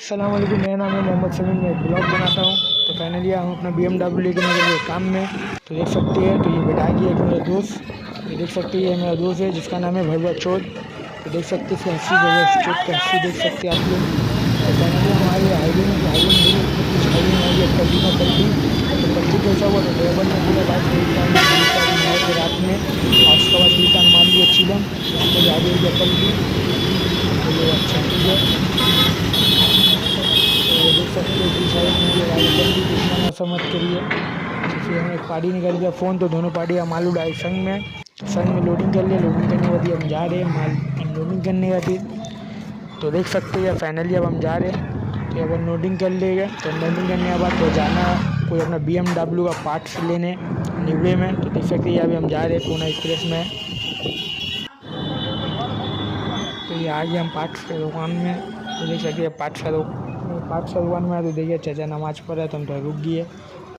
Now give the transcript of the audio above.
अस्सलाम वालेकुम, मेरा नाम है मोहम्मद समीम। मैं एक ब्लॉग बनाता हूँ। तो फाइनली हम अपना BMW लेके निकल गए काम में। तो देख सकते हैं, तो ये बैठा गया एक मेरा दोस्त। ये देख सकते हैं, ये मेरा दोस्त है जिसका नाम है भरवा चौथ। तो देख सकते हैं इसका हंसी, भरवा चौथ का हंसी देख सकते हैं आप लोग। तो फाइनली हमारे हाईवे में देखिए कितनी कुछ हाईवे में हो गया पलटी में पलटी। तो पलटी कैसा हुआ, तो ड्राइवर ने बोला भाई ब्रेक मारे थे रात में, और उसके बाद यूटर्न मार लिया चिलम, तो इसलिए गाड़ी हो गया पलटी। तो ये अच्छा ठीक है। तो ये देख सकते हो बीच हाईवे में ये गाड़ी पलटी, तो इतना ऐसा मत करिए। तो फिर हमें एक पार्टी निकल गया फ़ोन, तो दोनों पार्टी हम माल उड़ाए संग में लोडिंग कर लिया। लोडिंग करने के बाद ये हम जा रहे हैं माल अनलोडिंग करने का फिर। तो देख सकते हैं फाइनली अब हम जा रहे हैं। तो अब अनलोडिंग कर लेंगे, तो अनलोडिंग करने के बाद तो जाना कोई अपना BMW का पार्ट्स लेने निवड़े में। तो देख सकते हैं अभी हम जा रहे हैं पूना एक्सप्रेस में। तो ये आ गए हम पार्ट्स की दुकान में। तो देख सकते हैं पार्ट्स का दुकान में। तो देखिए चाचा नमाज़ पढ़ रहा है, तो हम तो रुक गए।